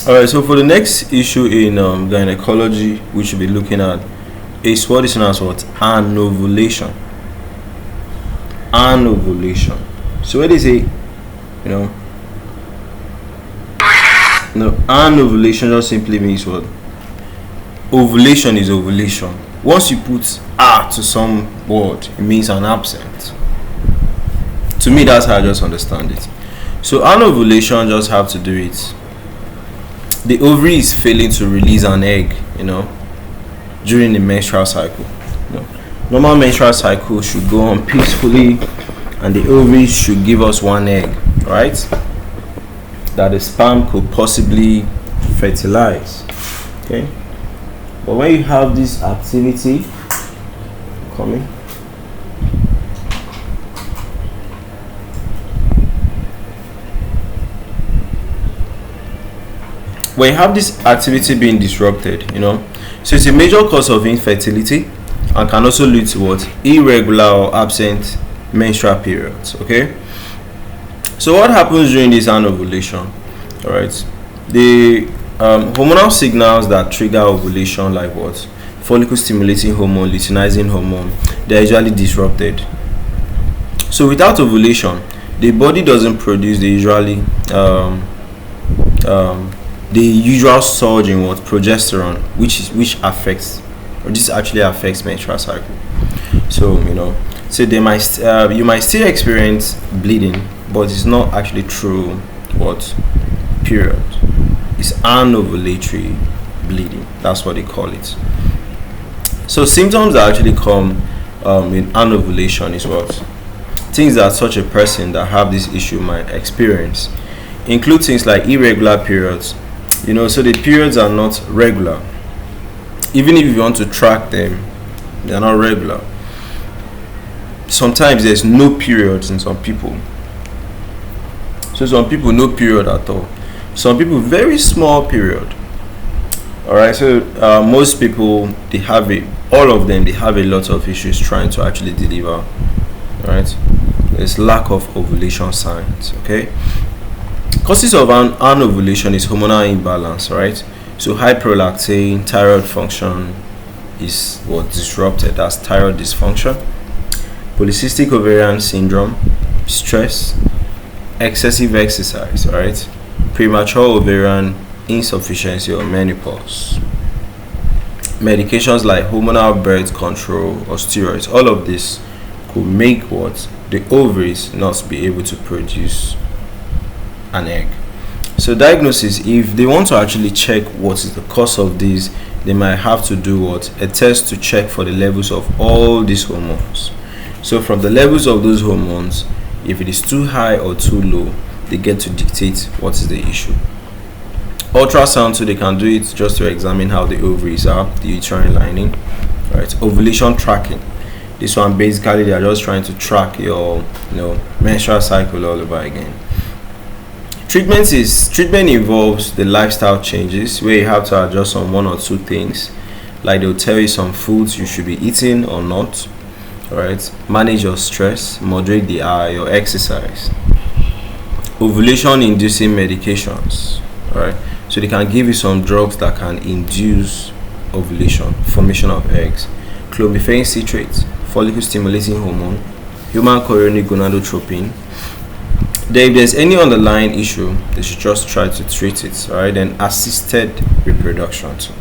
All right. So for the next issue in gynecology, we should be looking at is what is known as what anovulation. Anovulation. So what is it? You know, no, anovulation just simply means what? Ovulation is ovulation. Once you put "a" to some word, it means an absent. To me, that's how I just understand it. So anovulation just have to do with the ovary is failing to release an egg, during the menstrual cycle. Normal menstrual cycle should go on peacefully, and the ovaries should give us one egg, right? That the sperm could possibly fertilize. Okay, but when you have this activity coming, when you have this activity being disrupted, so it's a major cause of infertility and can also lead to what? Irregular or absent menstrual periods. Okay, so what happens during this anovulation? All right, the hormonal signals that trigger ovulation, like what? Follicle stimulating hormone, luteinizing hormone, they're usually disrupted. So without ovulation, the body doesn't produce the usual surge in what? Progesterone, which affects, or this actually affects menstrual cycle. So so they might you might still experience bleeding, but it's not actually true what? Period. It's anovulatory bleeding. That's what they call it. So symptoms that actually come in anovulation is what? Things that such a person that have this issue might experience include things like irregular periods. So the periods are not regular. Even if you want to track them, they are not regular. Sometimes there's no periods in some people. So some people no period at all. Some people very small period. All right. So most people, all of them, they have a lot of issues trying to actually deliver. All right. There's lack of ovulation signs. Okay. Causes of anovulation is hormonal imbalance, right? So high prolactin, thyroid function is what disrupted. That's thyroid dysfunction. Polycystic ovarian syndrome, stress, excessive exercise, right? Premature ovarian insufficiency or menopause. Medications like hormonal birth control or steroids, all of this could make what? The ovaries not be able to produce an egg. So diagnosis, if they want to actually check what is the cause of this, they might have to do what? A test to check for the levels of all these hormones. So from the levels of those hormones, if it is too high or too low, they get to dictate what is the issue. Ultrasound, so they can do it just to examine how the ovaries are, the uterine lining, right? Ovulation tracking. This one basically they are just trying to track your menstrual cycle all over again. Treatment involves the lifestyle changes where you have to adjust on one or two things, like they'll tell you some foods you should be eating or not. All right, manage your stress, moderate your exercise. Ovulation inducing medications. All right, so they can give you some drugs that can induce ovulation, formation of eggs. Clomiphene citrate, follicle stimulating hormone, human chorionic gonadotropin. If there's any underlying issue, they should just try to treat it. All right, then assisted reproduction too.